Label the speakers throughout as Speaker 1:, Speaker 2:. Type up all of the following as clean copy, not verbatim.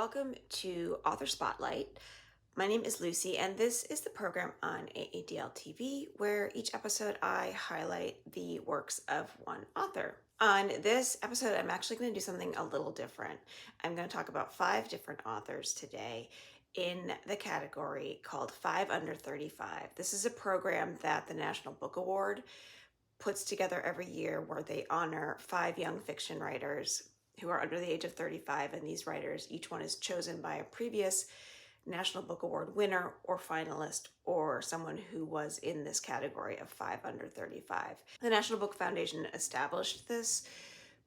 Speaker 1: Welcome to Author Spotlight. My name is Lucy, and this is the program on AADL TV where each episode I highlight the works of one author. On this episode, I'm actually going to do something a little different. I'm going to talk about 5 different authors today in the category called 5 Under 35. This is a program that the National Book Award puts together every year where they honor 5 young fiction writers who are under the age of 35, and these writers, each one is chosen by a previous National Book Award winner or finalist or someone who was in this category of 5 under 35. The National Book Foundation established this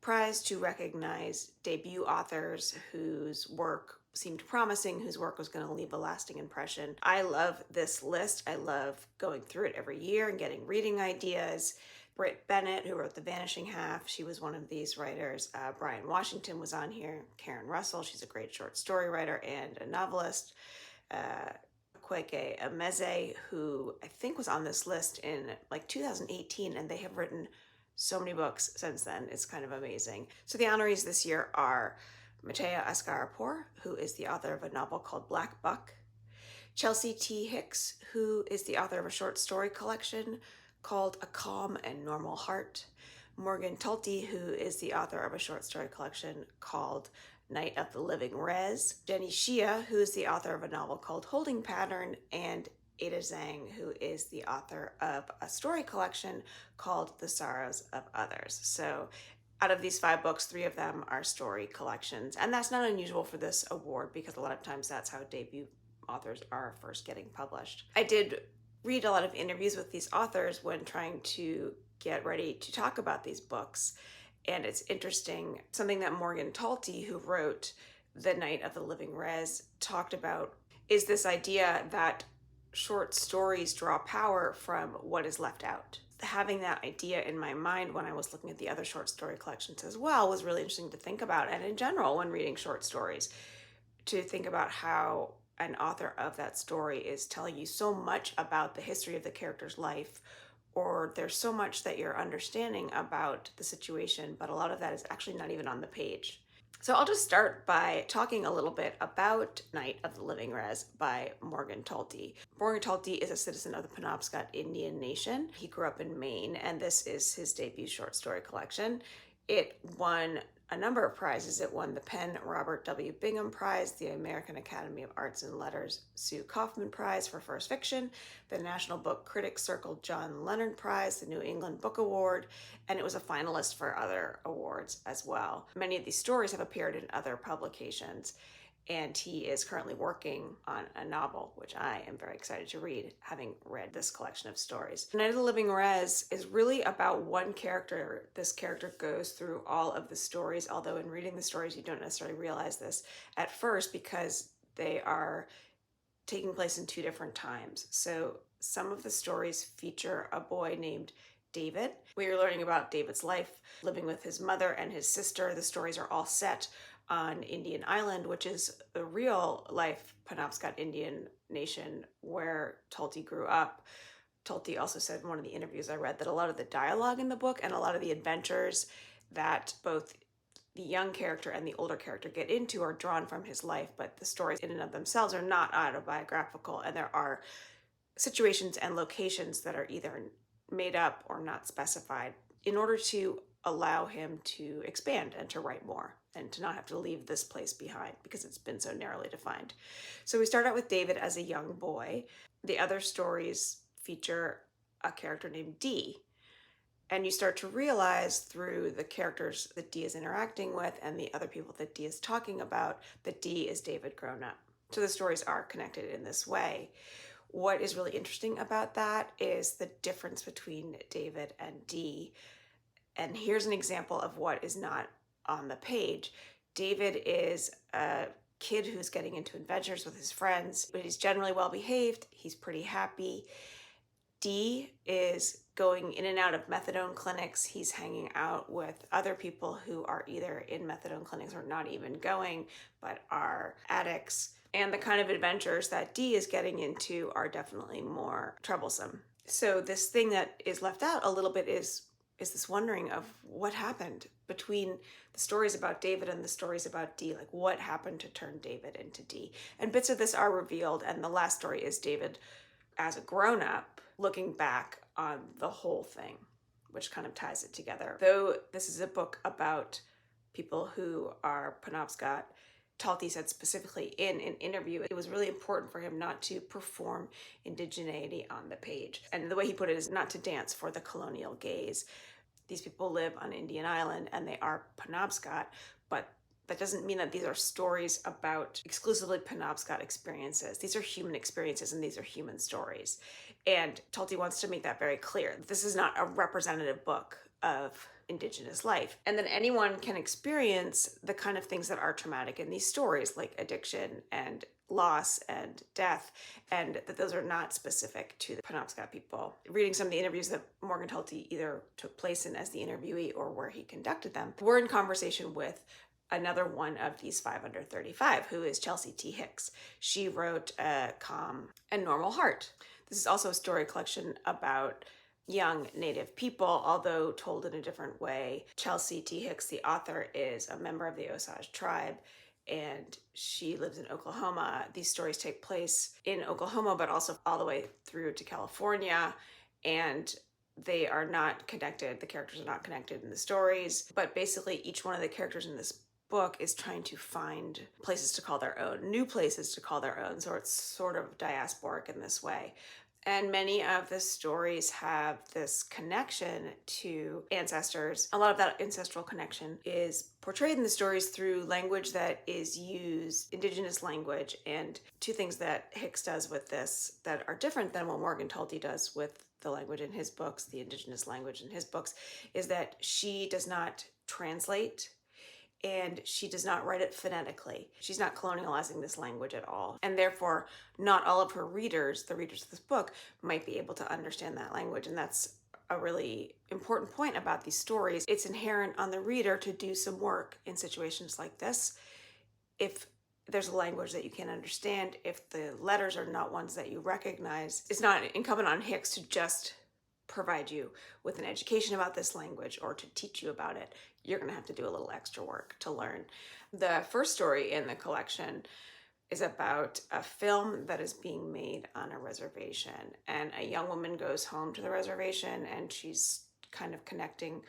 Speaker 1: prize to recognize debut authors whose work seemed promising, whose work was going to leave a lasting impression. I love this list. I love going through it every year and getting reading ideas. Britt Bennett, who wrote The Vanishing Half, she was one of these writers. Brian Washington was on here. Karen Russell, she's a great short story writer and a novelist. Kweke Emeze, who I think was on this list in like 2018, and they have written so many books since then. It's kind of amazing. So the honorees this year are Mateo Askaripour, who is the author of a novel called Black Buck. Chelsea T. Hicks, who is the author of a short story collection called A Calm and Normal Heart. Morgan Talty, who is the author of a short story collection called Night of the Living Res. Jenny Shia, who is the author of a novel called Holding Pattern, and Ada Zhang, who is the author of a story collection called The Sorrows of Others. So out of these 5 books, 3 of them are story collections. And that's not unusual for this award because a lot of times that's how debut authors are first getting published. I did read a lot of interviews with these authors when trying to get ready to talk about these books. And it's interesting, something that Morgan Talty, who wrote The Night of the Living Res, talked about is this idea that short stories draw power from what is left out. Having that idea in my mind when I was looking at the other short story collections as well was really interesting to think about. And in general, when reading short stories, to think about how an author of that story is telling you so much about the history of the character's life, or there's so much that you're understanding about the situation, but a lot of that is actually not even on the page. So I'll just start by talking a little bit about Night of the Living Res by Morgan Talty. Morgan Talty is a citizen of the Penobscot Indian Nation. He grew up in Maine, and this is his debut short story collection. It won a number of prizes. It won the Penn Robert W. Bingham Prize, the American Academy of Arts and Letters Sue Kaufman Prize for First Fiction, the National Book Critics Circle John Leonard Prize, the New England Book Award, and it was a finalist for other awards as well. Many of these stories have appeared in other publications, and he is currently working on a novel, which I am very excited to read, having read this collection of stories. Night of the Living Res is really about one character. This character goes through all of the stories, although in reading the stories you don't necessarily realize this at first because they are taking place in 2 different times. So some of the stories feature a boy named David. We are learning about David's life, living with his mother and his sister. The stories are all set on Indian Island, which is the real life Penobscot Indian Nation where Talty grew up. Talty also said in one of the interviews I read that a lot of the dialogue in the book and a lot of the adventures that both the young character and the older character get into are drawn from his life, but the stories in and of themselves are not autobiographical, and there are situations and locations that are either made up or not specified in order to allow him to expand and to write more and to not have to leave this place behind because it's been so narrowly defined. So we start out with David as a young boy. The other stories feature a character named Dee, and you start to realize through the characters that Dee is interacting with and the other people that Dee is talking about that Dee is David grown up. So the stories are connected in this way. What is really interesting about that is the difference between David and Dee. And here's an example of what is not on the page. David is a kid who's getting into adventures with his friends, but he's generally well behaved. He's pretty happy. Dee is going in and out of methadone clinics. He's hanging out with other people who are either in methadone clinics or not even going, but are addicts. And the kind of adventures that Dee is getting into are definitely more troublesome. So this thing that is left out a little bit is is this wondering of what happened between the stories about David and the stories about Dee. Like, what happened to turn David into Dee? And bits of this are revealed, and the last story is David as a grown-up looking back on the whole thing, which kind of ties it together. Though this is a book about people who are Penobscot, Talty said specifically in an interview, it was really important for him not to perform indigeneity on the page. And the way he put it is not to dance for the colonial gaze. These people live on Indian Island and they are Penobscot, but that doesn't mean that these are stories about exclusively Penobscot experiences. These are human experiences and these are human stories. And Talty wants to make that very clear. This is not a representative book of Indigenous life. And then anyone can experience the kind of things that are traumatic in these stories, like addiction and loss and death, and that those are not specific to the Penobscot people. Reading some of the interviews that Morgan Talty either took place in as the interviewee or where he conducted them, we're in conversation with another one of these 5 under 35, who is Chelsea T. Hicks. She wrote A Calm and Normal Heart. This is also a story collection about young Native people, although told in a different way. Chelsea T. Hicks, the author, is a member of the Osage tribe, and she lives in Oklahoma. These stories take place in Oklahoma, but also all the way through to California, and they are not connected. The characters are not connected in the stories, but basically each one of the characters in this book is trying to find places to call their own, new places to call their own, so it's sort of diasporic in this way. And many of the stories have this connection to ancestors. A lot of that ancestral connection is portrayed in the stories through language that is used, Indigenous language. And two things that Hicks does with this that are different than what Morgan Talty does with the language in his books, the Indigenous language in his books, is that she does not translate and she does not write it phonetically. She's not colonializing this language at all. And therefore, not all of her readers, the readers of this book, might be able to understand that language. And that's a really important point about these stories. It's inherent on the reader to do some work in situations like this. If there's a language that you can't understand, if the letters are not ones that you recognize, it's not incumbent on Hicks to just provide you with an education about this language or to teach you about it. You're going to have to do a little extra work to learn. The first story in the collection is about a film that is being made on a reservation, and a young woman goes home to the reservation and she's kind of connecting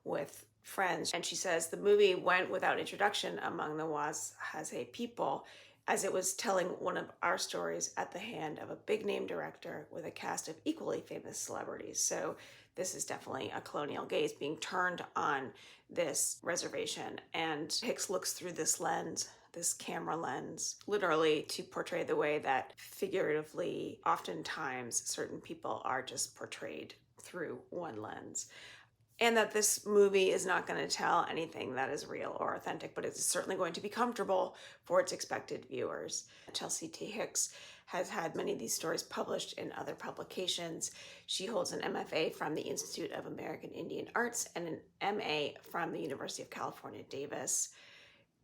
Speaker 1: with friends, and she says the movie went without introduction among the Wazhase people, as it was telling one of our stories at the hand of a big name director with a cast of equally famous celebrities. So this is definitely a colonial gaze being turned on this reservation. And Hicks looks through this lens, this camera lens, literally to portray the way that figuratively, oftentimes, certain people are just portrayed through one lens. And that this movie is not going to tell anything that is real or authentic, but it's certainly going to be comfortable for its expected viewers. Chelsea T. Hicks has had many of these stories published in other publications. She holds an MFA from the Institute of American Indian Arts and an MA from the University of California, Davis.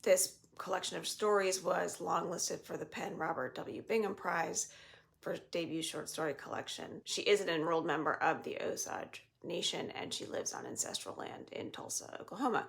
Speaker 1: This collection of stories was longlisted for the Penn Robert W. Bingham Prize for debut short story collection. She is an enrolled member of the Osage Nation, and she lives on ancestral land in Tulsa, Oklahoma.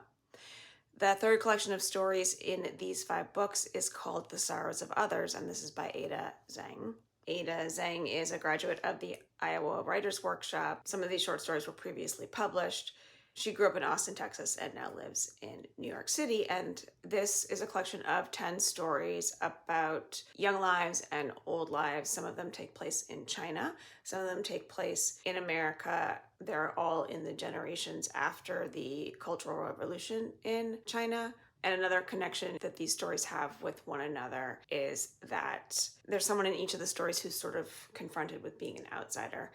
Speaker 1: The third collection of stories in these 5 books is called The Sorrows of Others, and this is by Ada Zhang. Ada Zhang is a graduate of the Iowa Writers Workshop. Some of these short stories were previously published. She grew up in Austin, Texas, and now lives in New York City. And this is a collection of 10 stories about young lives and old lives. Some of them take place in China. Some of them take place in America. They're all in the generations after the Cultural Revolution in China. And another connection that these stories have with one another is that there's someone in each of the stories who's sort of confronted with being an outsider.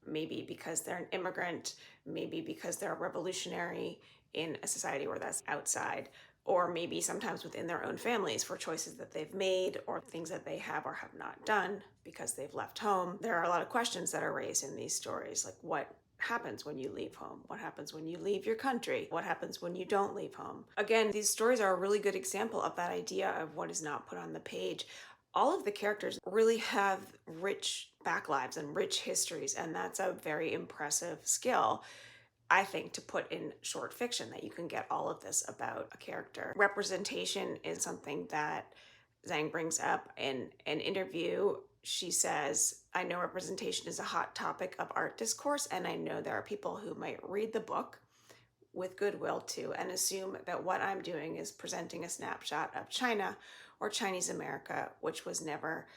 Speaker 1: Maybe because they're an immigrant, maybe because they're a revolutionary in a society where that's outside, or maybe sometimes within their own families for choices that they've made or things that they have or have not done because they've left home. There are a lot of questions that are raised in these stories, like what happens when you leave home? What happens when you leave your country? What happens when you don't leave home? Again, these stories are a really good example of that idea of what is not put on the page. All of the characters really have rich backlives and rich histories, and that's a very impressive skill. I think, to put in short fiction, that you can get all of this about a character. Representation is something that Zhang brings up in an interview. She says, I know representation is a hot topic of art discourse, and I know there are people who might read the book with goodwill too and assume that what I'm doing is presenting a snapshot of China or Chinese America, which was never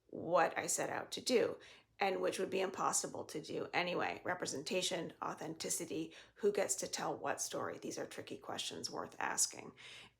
Speaker 1: what I set out to do, and which would be impossible to do anyway. Representation, authenticity, who gets to tell what story? These are tricky questions worth asking.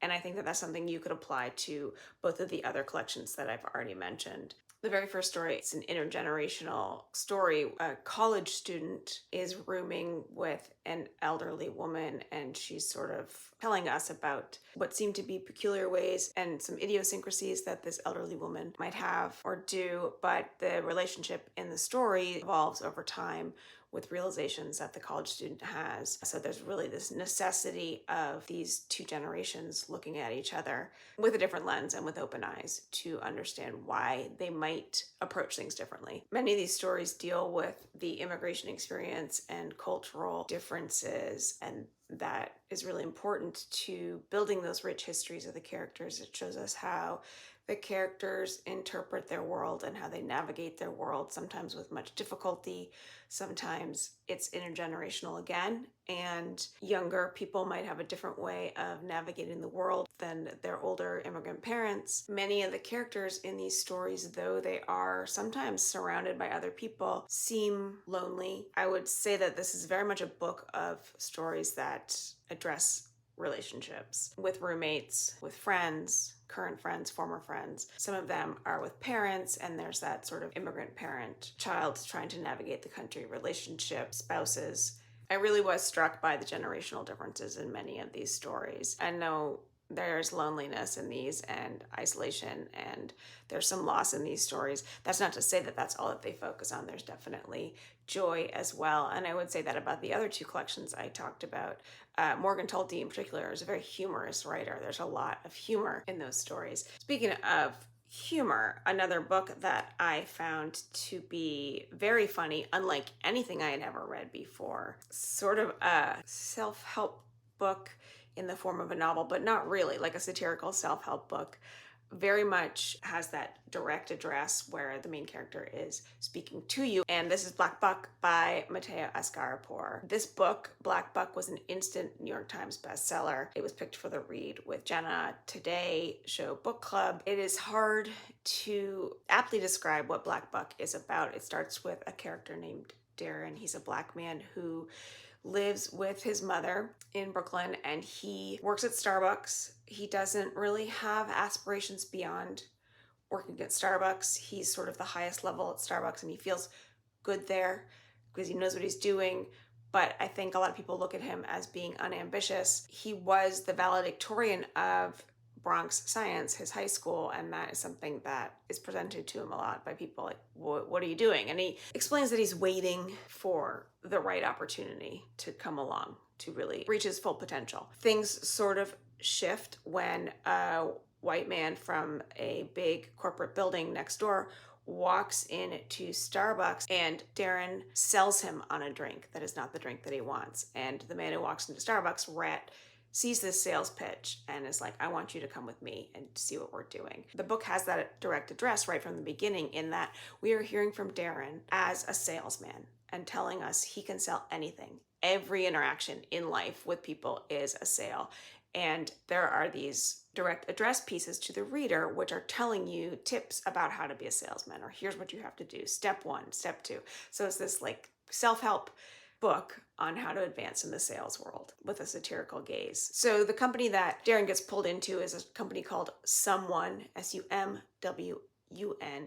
Speaker 1: And I think that that's something you could apply to both of the other collections that I've already mentioned. The very first story is an intergenerational story. A college student is rooming with an elderly woman, and she's sort of telling us about what seem to be peculiar ways and some idiosyncrasies that this elderly woman might have or do, but the relationship in the story evolves over time with realizations that the college student has. So there's really this necessity of these two generations looking at each other with a different lens and with open eyes to understand why they might approach things differently. Many of these stories deal with the immigration experience and cultural differences, and that is really important to building those rich histories of the characters. It shows us how the characters interpret their world and how they navigate their world, sometimes with much difficulty. Sometimes it's intergenerational again, and younger people might have a different way of navigating the world than their older immigrant parents. Many of the characters in these stories, though they are sometimes surrounded by other people, seem lonely. I would say that this is very much a book of stories that address relationships with roommates, with friends, current friends, former friends. Some of them are with parents, and there's that sort of immigrant parent child trying to navigate the country, relationships, spouses. I really was struck by the generational differences in many of these stories. I know there's loneliness in these and isolation, and there's some loss in these stories. That's not to say that that's all that they focus on. There's definitely joy as well. And I would say that about the other two collections I talked about. Morgan Talty in particular is a very humorous writer. There's a lot of humor in those stories. Speaking of humor, another book that I found to be very funny, unlike anything I had ever read before, sort of a self-help book in the form of a novel, but not really, like a satirical self-help book. Very much has that direct address where the main character is speaking to you. And this is Black Buck by Mateo Askaripour. This book, Black Buck, was an instant New York Times bestseller. It was picked for the Read with Jenna Today show book club. It is hard to aptly describe what Black Buck is about. It starts with a character named Darren. He's a Black man who lives with his mother in Brooklyn, and he works at Starbucks. He doesn't really have aspirations beyond working at Starbucks. He's sort of the highest level at Starbucks, and he feels good there because he knows what he's doing. But I think a lot of people look at him as being unambitious. He was the valedictorian of Bronx Science, his high school, and that is something that is presented to him a lot by people like, what are you doing? And he explains that he's waiting for the right opportunity to come along to really reach his full potential. Things sort of shift when a white man from a big corporate building next door walks into Starbucks, and Darren sells him on a drink that is not the drink that he wants. And the man who walks into Starbucks, Rhett, sees this sales pitch and is like, I want you to come with me and see what we're doing. The book has that direct address right from the beginning, in that we are hearing from Darren as a salesman and telling us he can sell anything. Every interaction in life with people is a sale. And there are these direct address pieces to the reader which are telling you tips about how to be a salesman, or here's what you have to do, step 1, step 2. So it's this like self-help book on how to advance in the sales world with a satirical gaze. So the company that Darren gets pulled into is a company called Sumwun, SUMWUN.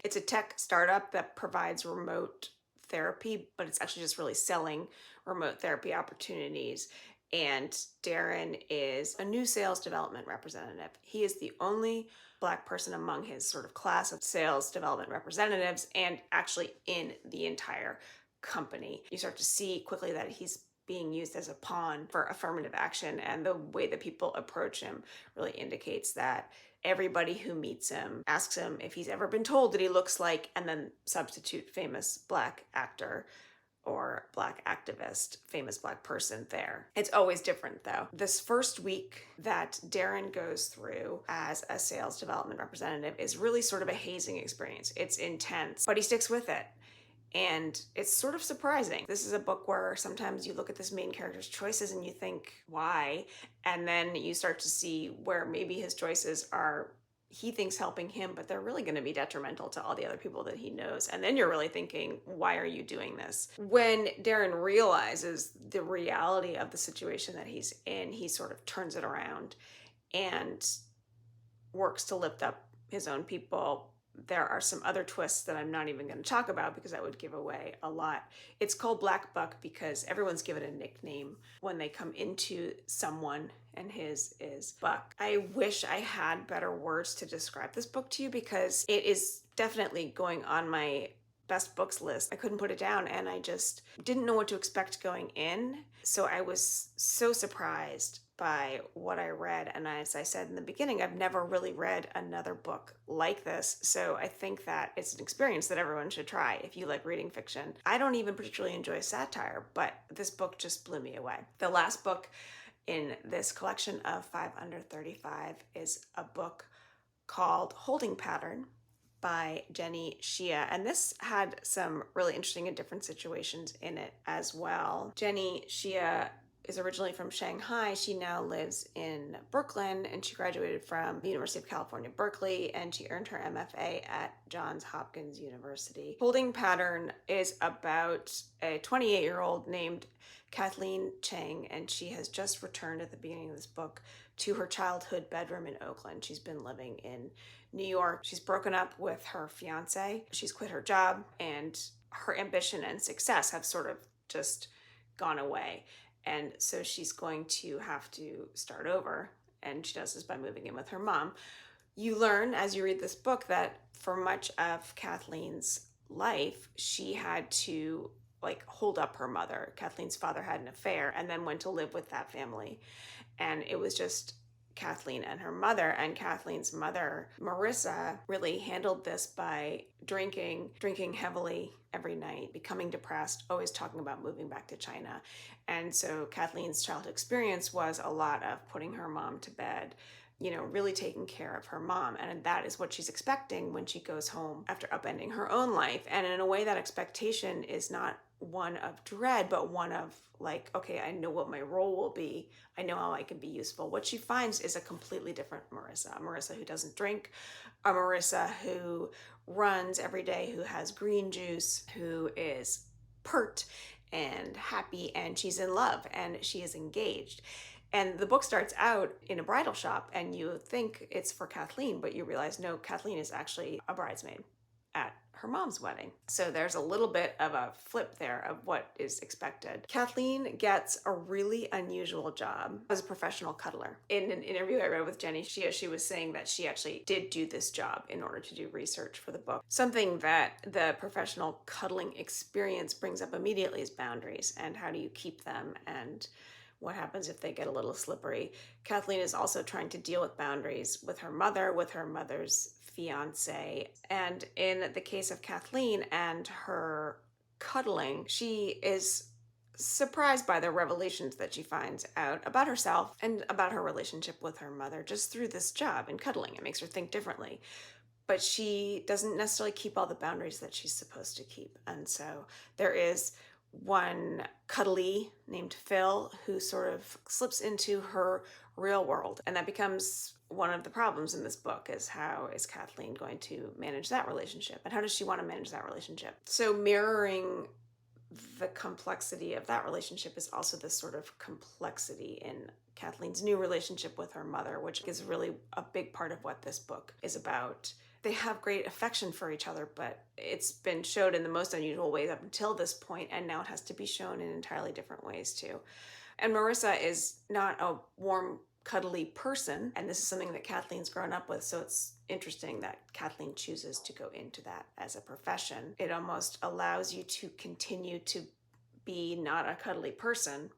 Speaker 1: It's a tech startup that provides remote therapy, but it's actually just really selling remote therapy opportunities. And Darren is a new sales development representative. He is the only Black person among his sort of class of sales development representatives, and actually in the entire company. You start to see quickly that he's being used as a pawn for affirmative action, and the way that people approach him really indicates that everybody who meets him asks him if he's ever been told that he looks like, and then substitute famous Black actor or Black activist, famous Black person there. It's always different though. This first week that Darren goes through as a sales development representative is really sort of a hazing experience. It's intense, but he sticks with it. And it's sort of surprising. This is a book where sometimes you look at this main character's choices and you think, why? And then you start to see where maybe his choices are, he thinks helping him, but they're really going to be detrimental to all the other people that he knows. And then you're really thinking, why are you doing this? When Darren realizes the reality of the situation that he's in, he sort of turns it around and works to lift up his own people. There are some other twists that I'm not even going to talk about because that would give away a lot. It's called Black Buck because everyone's given a nickname when they come into someone, and his is Buck. I wish I had better words to describe this book to you because it is definitely going on my best books list. I couldn't put it down, and I just didn't know what to expect going in. So I was so surprised by what I read. And as I said in the beginning, I've never really read another book like this. So I think that it's an experience that everyone should try if you like reading fiction. I don't even particularly enjoy satire, but this book just blew me away. The last book in this collection of 5 Under 35 is a book called Holding Pattern by Jenny Shia. And this had some really interesting and different situations in it as well. Jenny Shia is originally from Shanghai. She now lives in Brooklyn, and she graduated from the University of California, Berkeley, and she earned her MFA at Johns Hopkins University. Holding Pattern is about a 28-year-old named Kathleen Chang, and she has just returned at the beginning of this book to her childhood bedroom in Oakland. She's been living in New York. She's broken up with her fiance. She's quit her job, and her ambition and success have sort of just gone away. And so she's going to have to start over, and she does this by moving in with her mom. You learn as you read this book that for much of Kathleen's life, she had to hold up her mother. Kathleen's father had an affair and then went to live with that family. And it was just Kathleen and her mother, and Kathleen's mother, Marissa, really handled this by drinking heavily every night, becoming depressed, always talking about moving back to China. And so Kathleen's childhood experience was a lot of putting her mom to bed, really taking care of her mom. And that is what she's expecting when she goes home after upending her own life. And in a way, that expectation is not one of dread, but one of okay, I know what my role will be. I know how I can be useful. What she finds is a completely different Marissa, a Marissa who doesn't drink, a Marissa who runs every day, who has green juice, who is pert and happy, and she's in love, and she is engaged. And the book starts out in a bridal shop, and you think it's for Kathleen, but you realize, no, Kathleen is actually a bridesmaid at her mom's wedding. So there's a little bit of a flip there of what is expected. Kathleen gets a really unusual job as a professional cuddler. In an interview I read with Jenny Shia, she was saying that she actually did do this job in order to do research for the book. Something that the professional cuddling experience brings up immediately is boundaries, and how do you keep them, and what happens if they get a little slippery. Kathleen is also trying to deal with boundaries with her mother's fiance. And in the case of Kathleen and her cuddling, she is surprised by the revelations that she finds out about herself and about her relationship with her mother just through this job in cuddling. It makes her think differently. But she doesn't necessarily keep all the boundaries that she's supposed to keep. And so there is one cuddly named Phil who sort of slips into her real world. And that becomes one of the problems in this book, is how is Kathleen going to manage that relationship? And how does she want to manage that relationship? So mirroring the complexity of that relationship is also this sort of complexity in Kathleen's new relationship with her mother, which is really a big part of what this book is about. They have great affection for each other, but it's been showed in the most unusual ways up until this point, and now it has to be shown in entirely different ways too. And Marissa is not a warm, cuddly person, and this is something that Kathleen's grown up with, so it's interesting that Kathleen chooses to go into that as a profession. It almost allows you to continue to be not a cuddly person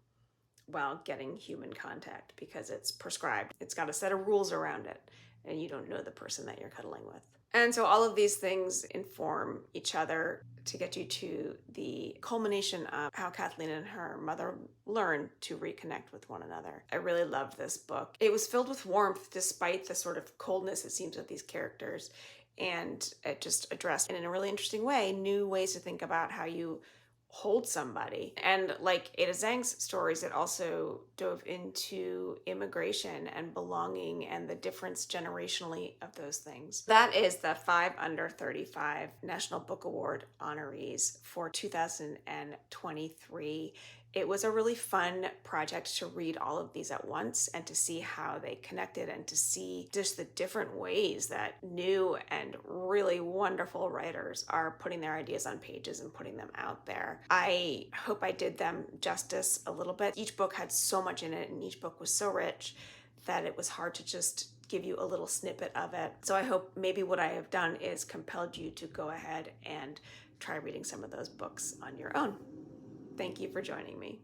Speaker 1: while getting human contact, because it's prescribed. It's got a set of rules around it, and you don't know the person that you're cuddling with. And so all of these things inform each other to get you to the culmination of how Kathleen and her mother learned to reconnect with one another. I really loved this book. It was filled with warmth despite the sort of coldness it seems of these characters. And it just addressed, in a really interesting way, new ways to think about how you hold somebody. And like Ada Zhang's stories, it also dove into immigration and belonging and the difference generationally of those things. That is the 5 Under 35 National Book Award honorees for 2023. It was a really fun project to read all of these at once and to see how they connected and to see just the different ways that new and really wonderful writers are putting their ideas on pages and putting them out there. I hope I did them justice a little bit. Each book had so much in it and each book was so rich that it was hard to just give you a little snippet of it. So I hope maybe what I have done is compelled you to go ahead and try reading some of those books on your own. Thank you for joining me.